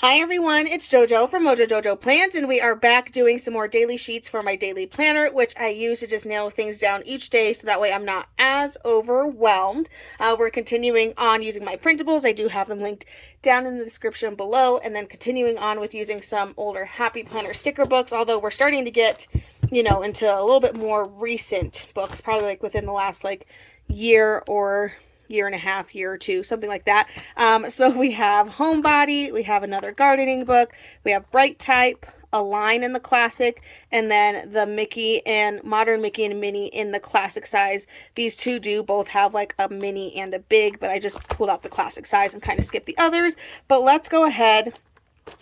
Hi everyone, it's JoJo from Mojo Jojo Plans, and we are back doing some more daily sheets for my daily planner, which I use to just nail things down each day so that way I'm not as overwhelmed. We're continuing on using my printables. I do have them linked down in the description below, and then continuing on with using some older Happy Planner sticker books, although we're starting to get, into a little bit more recent books, probably like within the last year or year and a half, year or two, something like that. So we have Homebody, we have another gardening book, we have Bright Type, Align in the classic, and then the Mickey and Modern Mickey and Minnie in the classic size. These two do both have like a mini and a big, but I just pulled out the classic size and kind of skipped the others. But let's go ahead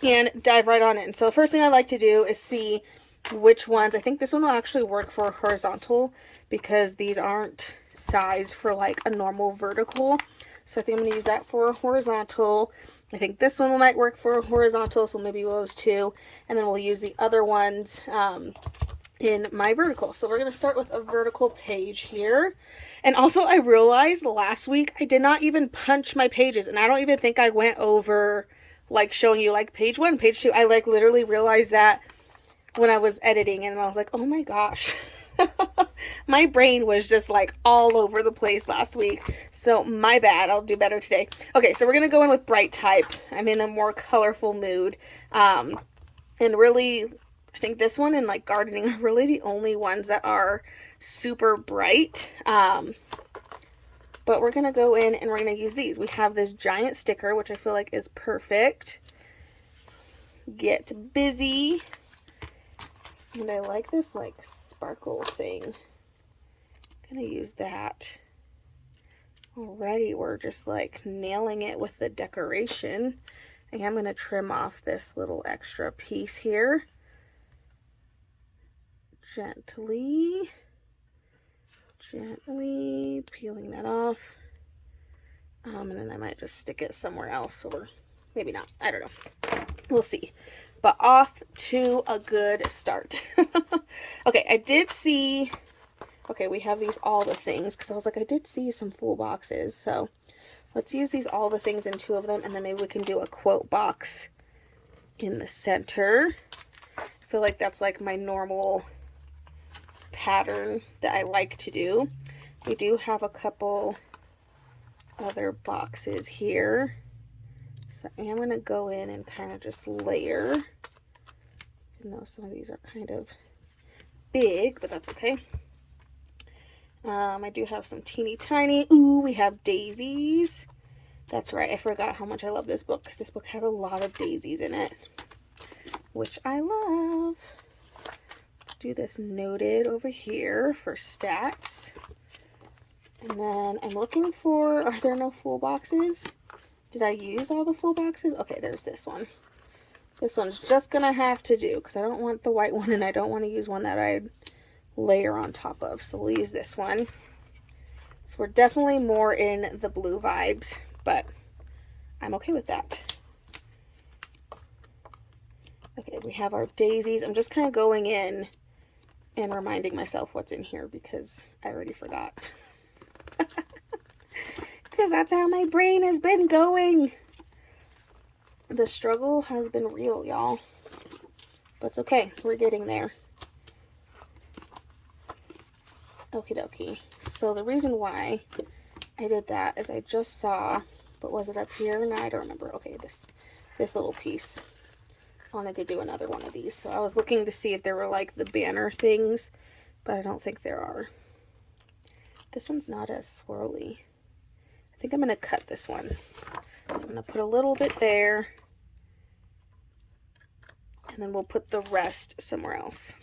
and dive right on in. So the first thing I like to do is see which ones. I think this one will actually work for horizontal because these aren't sized for like a normal vertical. So I think I'm going to use that for horizontal. I think this one might work for horizontal, so maybe those two. And then we'll use the other ones in my vertical. So we're going to start with a vertical page here. And also I realized last week I did not even punch my pages, and I don't even think I went over like showing you like page 1, page 2. I like literally realized that when I was editing, and I was like, oh my gosh. My brain was just like all over the place last week, so my bad. I'll do better today. Okay, so we're gonna go in with Bright Type. I'm in a more colorful mood, and really I think this one and like gardening are really the only ones that are super bright. But we're gonna go in and we're gonna use these. We have this giant sticker, which I feel like is perfect. Get busy. And I like this like sparkle thing. I'm gonna use that. Already we're just like nailing it with the decoration. I am gonna trim off this little extra piece here. Gently peeling that off. And then I might just stick it somewhere else, or maybe not. I don't know. We'll see. But off to a good start. Okay, I did see, okay, we have these all the things, because I was like, I did see some full boxes, so let's use these all the things in 2 of them, and then maybe we can do a quote box in the center. I feel like that's like my normal pattern that I like to do. We do have a couple other boxes here. So I am going to go in and kind of just layer. Even though some of these are kind of big, but that's okay. I do have some teeny tiny. Ooh, we have daisies. That's right. I forgot how much I love this book, because this book has a lot of daisies in it, which I love. Let's do this noted over here for stats. And then I'm looking for, are there no full boxes? Did I use all the full boxes? Okay, there's this one. This one's just gonna have to do, because I don't want the white one, and I don't want to use one that I'd layer on top of. So we'll use this one. So we're definitely more in the blue vibes, but I'm okay with that. Okay, we have our daisies. I'm just kind of going in and reminding myself what's in here, because I already forgot. Because that's how my brain has been going. The struggle has been real, y'all. But it's okay. We're getting there. Okie dokie. So the reason why I did that is I just saw, but was it up here? No, I don't remember. Okay, this little piece. I wanted to do another one of these. So I was looking to see if there were like the banner things, but I don't think there are. This one's not as swirly. I think I'm going to cut this one. So I'm going to put a little bit there, and then we'll put the rest somewhere else.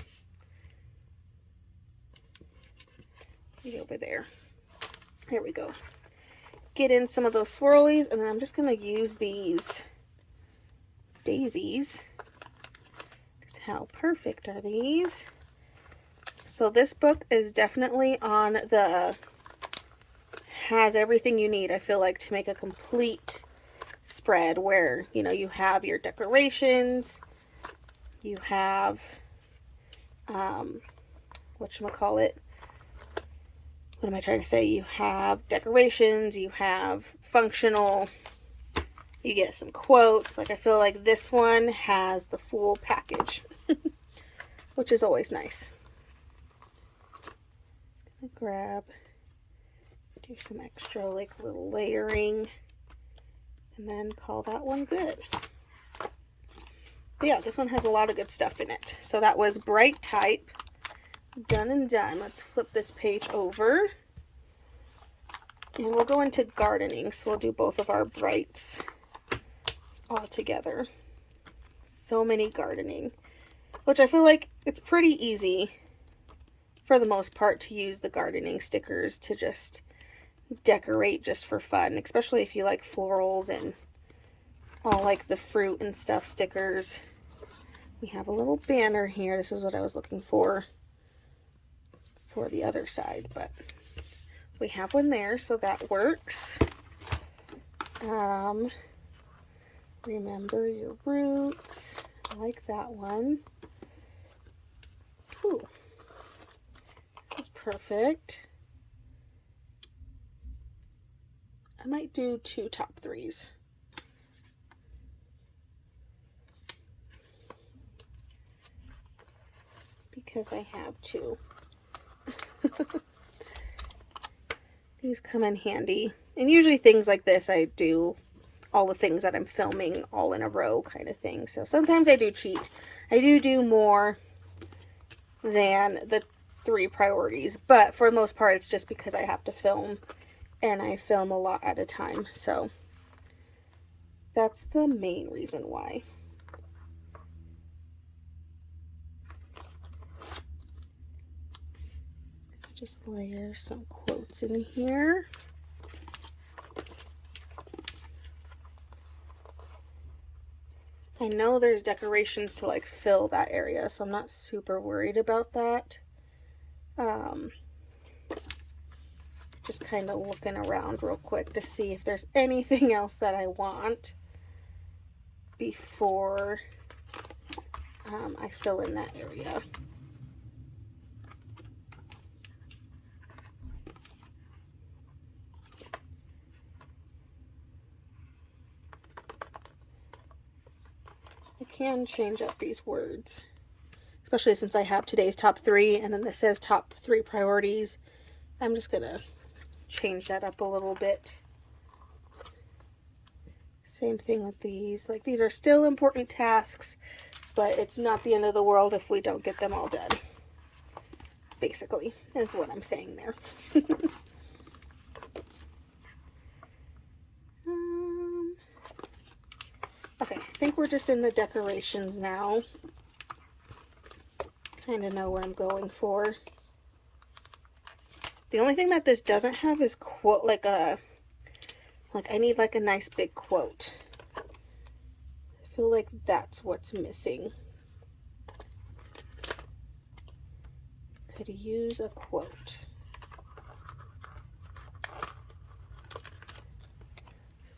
Maybe over there. There we go. Get in some of those swirlies, and then I'm just going to use these daisies. How perfect are these? So this book is definitely on the, has everything you need, I feel like, to make a complete spread where, you have your decorations, you have, whatchamacallit, what am I trying to say? You have decorations, you have functional You get some quotes. Like I feel like this one has the full package, which is always nice. Just gonna grab, do some extra like little layering, and then call that one good. But yeah, this one has a lot of good stuff in it. So that was Bright Type. Done and done. Let's flip this page over. And we'll go into gardening. So we'll do both of our brights all together. So many gardening. Which I feel like it's pretty easy for the most part to use the gardening stickers to just decorate just for fun. Especially if you like florals and all like the fruit and stuff stickers. We have a little banner here. This is what I was looking for the other side, but we have one there, so that works. Remember your roots. I like that one. Ooh, this is perfect. I might do 2 top 3s. Because I have to. These come in handy. And usually things like this, I do all the things that I'm filming all in a row kind of thing. So sometimes I do cheat. I do more than the 3 priorities. But for the most part, it's just because I have to film. And I film a lot at a time. So that's the main reason why. Just layer some quotes in here. I know there's decorations to like fill that area, so I'm not super worried about that. Just kind of looking around real quick to see if there's anything else that I want before I fill in that area. I can change up these words, especially since I have today's top 3 and then this says top 3 priorities. I'm just gonna change that up a little bit. Same thing with these. Like, these are still important tasks, but it's not the end of the world if we don't get them all done. Basically, is what I'm saying there. Okay, I think we're just in the decorations now. Kind of know what I'm going for. The only thing that this doesn't have is quote, like I need like a nice big quote. I feel like that's what's missing. Could use a quote. I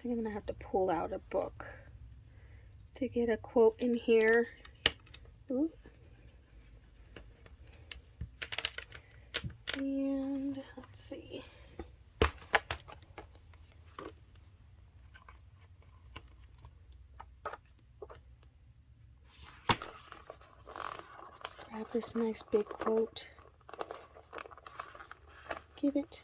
think I'm gonna have to pull out a book to get a quote in here. Ooh. And let's see. Grab this nice big quote. Give it.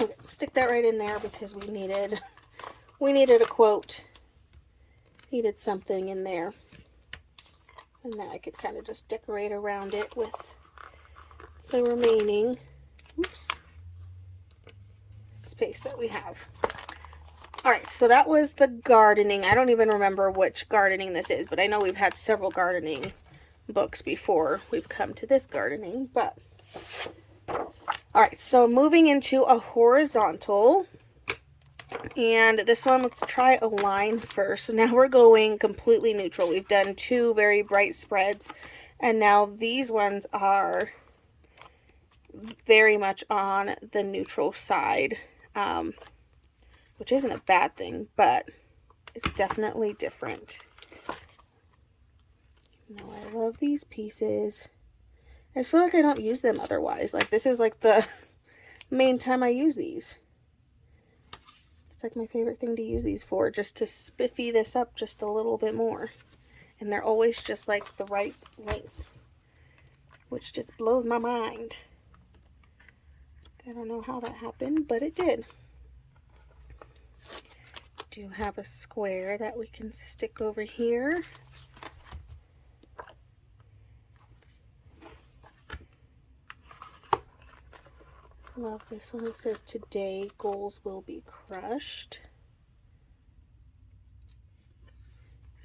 Okay, stick that right in there because we needed a quote. Needed something in there. And then I could kind of just decorate around it with the remaining space that we have. Alright, so that was the gardening. I don't even remember which gardening this is, but I know we've had several gardening books before we've come to this gardening. But alright, so moving into a horizontal. And this one, let's try a line first. So now we're going completely neutral. We've done 2 very bright spreads. And now these ones are very much on the neutral side. Which isn't a bad thing, but is definitely different. No, I love these pieces. I just feel like I don't use them otherwise. Like, this is like the main time I use these. It's like my favorite thing to use these for, just to spiffy this up just a little bit more. And they're always just like the right length, which just blows my mind. I don't know how that happened, but it did. Do have a square that we can stick over here. Love this one. It says, "Today goals will be crushed."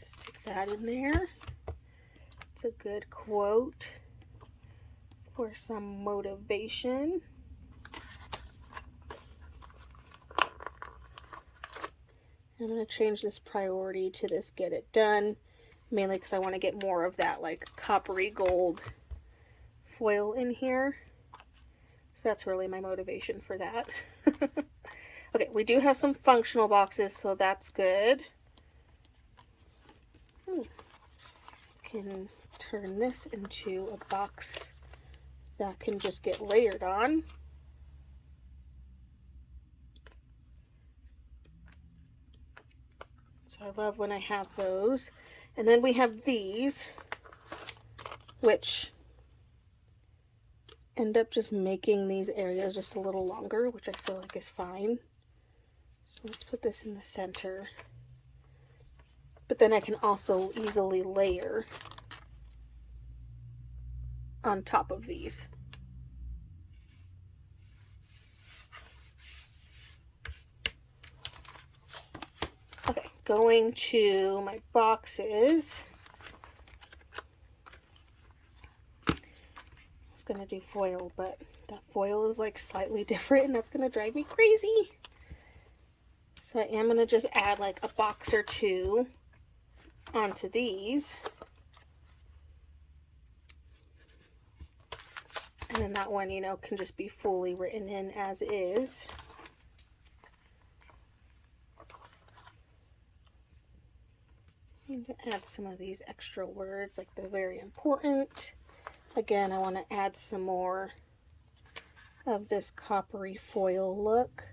Stick that in there. It's a good quote for some motivation. I'm going to change this priority to this "get it done," mainly because I want to get more of that like coppery gold foil in here. So that's really my motivation for that. Okay, we do have some functional boxes, so that's good. Can turn this into a box that can just get layered on. So I love when I have those. And then we have these, which end up just making these areas just a little longer, which I feel like is fine. So let's put this in the center. But then I can also easily layer on top of these. Okay, going to my boxes. Gonna do foil, but that foil is like slightly different and that's gonna drive me crazy. So I am gonna just add like a box or two onto these, and then that one, you know, can just be fully written in as is. I'm gonna add some of these extra words, like they're very important. Again, I want to add some more of this coppery foil look.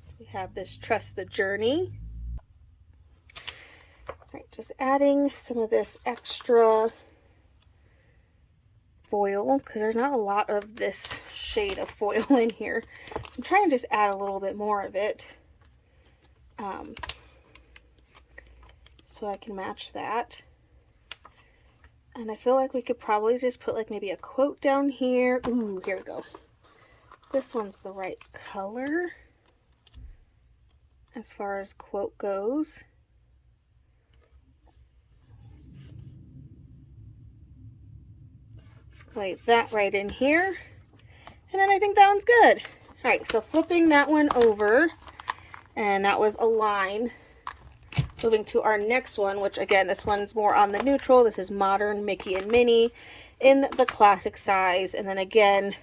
So we have this "Trust the Journey." All right, just adding some of this extra foil, because there's not a lot of this shade of foil in here. So I'm trying to just add a little bit more of it, so I can match that. And I feel like we could probably just put like maybe a quote down here. Ooh, here we go. This one's the right color as far as quote goes. Lay that right in here. And then I think that one's good. All right, so flipping that one over, and that was a line. Moving to our next one, which again, this one's more on the neutral. This is Modern Mickey and Minnie in the classic size. And then again,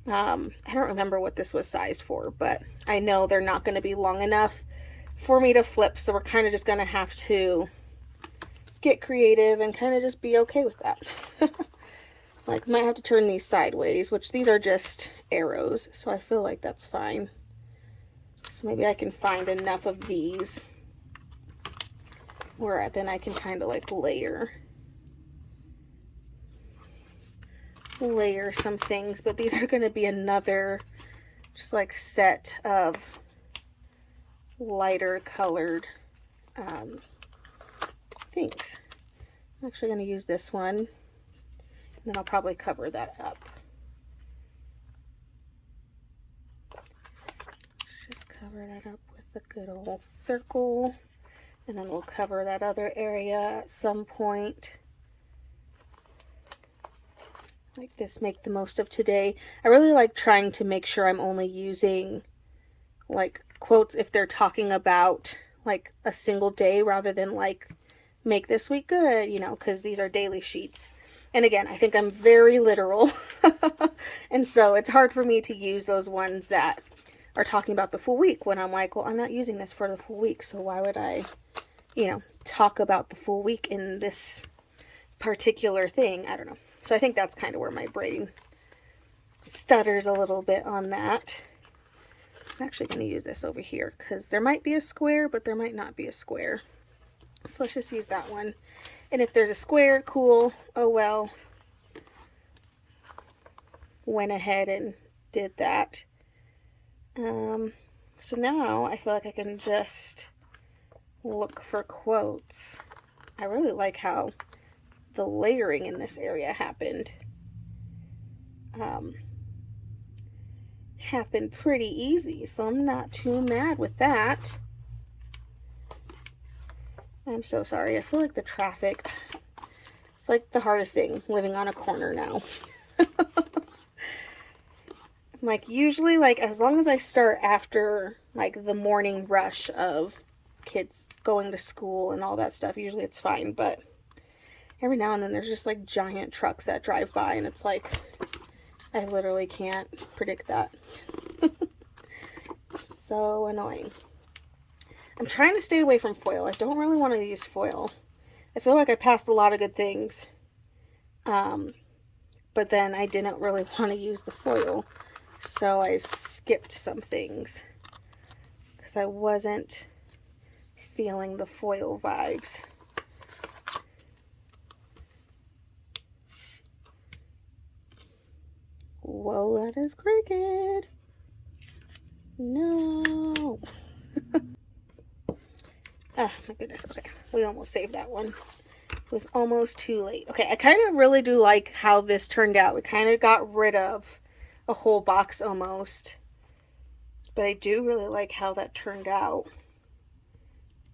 I don't remember what this was sized for, but I know they're not going to be long enough for me to flip. So we're kind of just going to have to get creative and kind of just be okay with that. Like, might have to turn these sideways, which these are just arrows. So I feel like that's fine. So maybe I can find enough of these where then I can kind of like layer some things, but these are going to be another just like set of lighter colored things. I'm actually going to use this one, and then I'll probably cover that up. Just cover that up with a good old circle. And then we'll cover that other area at some point. Like this, make the most of today. I really like trying to make sure I'm only using like quotes if they're talking about like a single day rather than like make this week good, you know, because these are daily sheets. And again, I think I'm very literal. And so it's hard for me to use those ones that are talking about the full week when I'm like, well, I'm not using this for the full week, so why would I, you know, talk about the full week in this particular thing? I don't know. So I think that's kind of where my brain stutters a little bit on that. I'm actually going to use this over here because there might be a square, but there might not be a square. So let's just use that one. And if there's a square, cool. Oh well. Went ahead and did that. So now I feel like I can just look for quotes. I really like how the layering in this area happened. Happened pretty easy, so I'm not too mad with that. I'm so sorry. I feel like the traffic, it's like the hardest thing living on a corner now. Like usually, like as long as I start after like the morning rush of kids going to school and all that stuff, usually it's fine. But every now and then there's just like giant trucks that drive by, and it's like I literally can't predict that. So annoying. I'm trying to stay away from foil. I don't really want to use foil. I feel like I passed a lot of good things. But then I didn't really want to use the foil. So I skipped some things. Because I wasn't feeling the foil vibes. Whoa, that is crooked. No. Oh my goodness. Okay, we almost saved that one. It was almost too late. Okay, I kind of really do like how this turned out. We kind of got rid of a whole box almost. But I do really like how that turned out.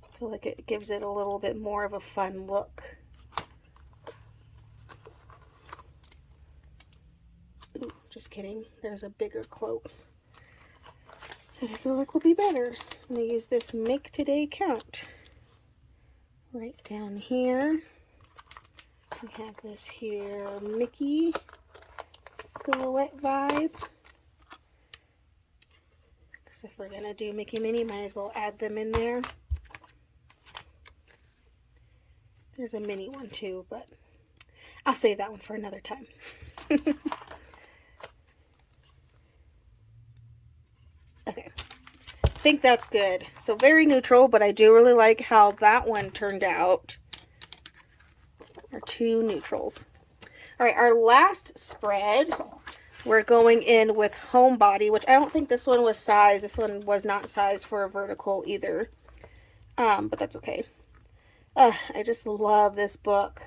I feel like it gives it a little bit more of a fun look. Ooh, just kidding. There's a bigger quote that I feel like will be better. I'm going to use this Make Today Count. Right down here. We have this here Mickey silhouette vibe. Because if we're going to do Mickey Minnie, might as well add them in there. There's a mini one too, but I'll save that one for another time. Okay. I think that's good. So very neutral, but I do really like how that one turned out. Our two neutrals. All right, our last spread, we're going in with Homebody, which I don't think this one was sized. This one was not sized for a vertical either, but that's okay. I just love this book.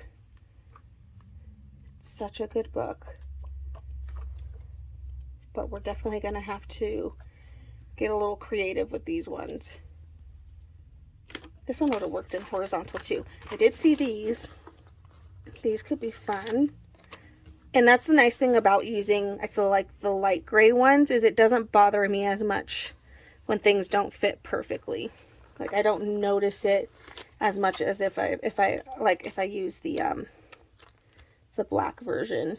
It's such a good book. But we're definitely going to have to get a little creative with these ones. This one would have worked in horizontal too. I did see these. These could be fun. And that's the nice thing about using, I feel like, the light gray ones, is it doesn't bother me as much when things don't fit perfectly. Like I don't notice it as much as if I use the black version.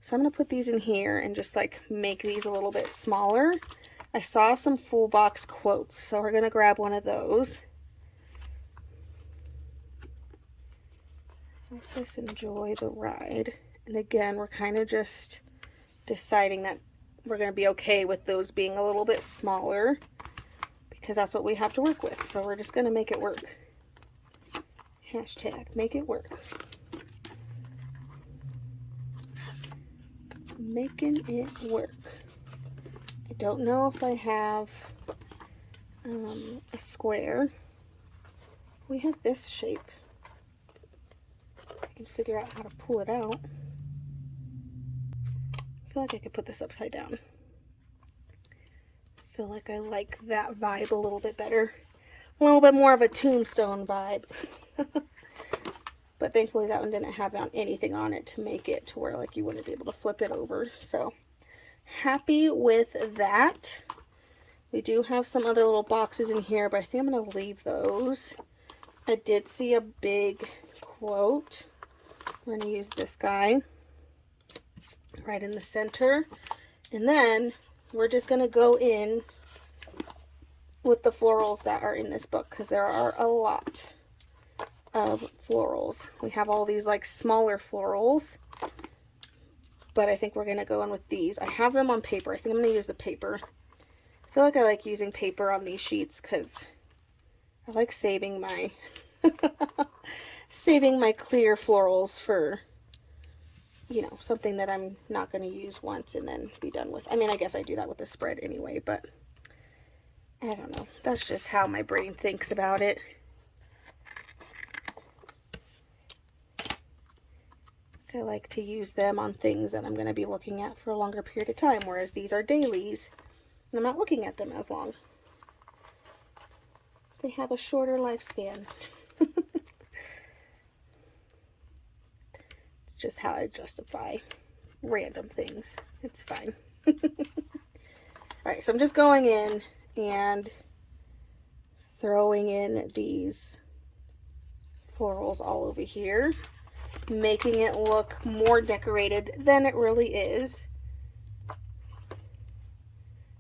So I'm going to put these in here and just like make these a little bit smaller. I saw some full box quotes, so we're going to grab one of those. Let us enjoy the ride. And again, we're kind of just deciding that we're going to be okay with those being a little bit smaller because that's what we have to work with. So we're just going to make it work. Hashtag make it work. Making it work. I don't know if I have a square. We have this shape. I can figure out how to pull it out. I feel like I could put this upside down. I feel like I like that vibe a little bit better. A little bit more of a tombstone vibe. But thankfully that one didn't have anything on it to make it to where like you wouldn't be able to flip it over. So happy with that. We do have some other little boxes in here, but I think I'm going to leave those. I did see a big quote. We're going to use this guy right in the center. And then we're just going to go in with the florals that are in this book, because there are a lot of florals. We have all these like smaller florals, but I think we're going to go in with these. I have them on paper. I think I'm going to use the paper. I feel like I like using paper on these sheets because I like saving my saving my clear florals for, you know, something that I'm not going to use once and then be done with. I mean, I guess I do that with the spread anyway, but I don't know. That's just how my brain thinks about it. I like to use them on things that I'm going to be looking at for a longer period of time, whereas these are dailies, and I'm not looking at them as long. They have a shorter lifespan. Just how I justify random things. It's fine. Alright, so I'm just going in and throwing in these florals all over here, making it look more decorated than it really is.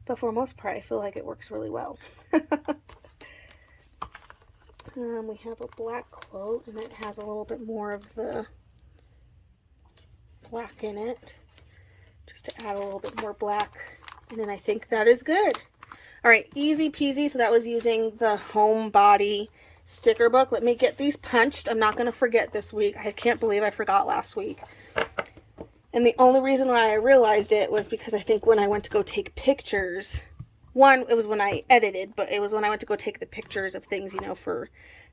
But for the most part, I feel like it works really well. We have a black quote, and it has a little bit more of the black in it, just to add a little bit more black, and then I think that is good. Alright, easy peasy. So that was using the Homebody sticker book. Let me get these punched. I'm not going to forget this week. I can't believe I forgot last week. And the only reason why I realized it was because I think when I went to go take pictures, one, it was when I edited, but it was when I went to go take the pictures of things, you know, for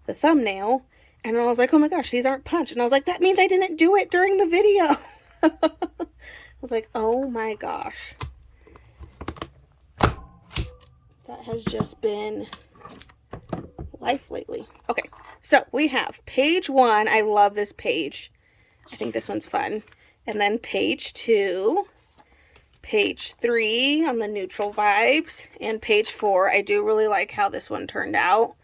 the thumbnail, and I was like, oh my gosh, these aren't punched. And I was like, that means I didn't do it during the video. I was like, oh my gosh. That has just been life lately. Okay, so we have page 1. I love this page. I think this one's fun. And then page 2, page 3 on the neutral vibes, and page 4. I do really like how this one turned out,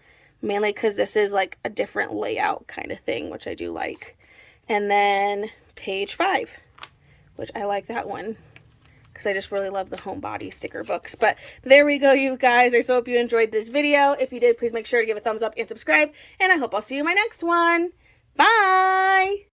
mainly because this is like a different layout kind of thing, which I do like. And then page 5, which I like that one because I just really love the Homebody sticker books. But there we go, you guys. I so hope you enjoyed this video. If you did, please make sure to give a thumbs up and subscribe, and I hope I'll see you in my next one. Bye!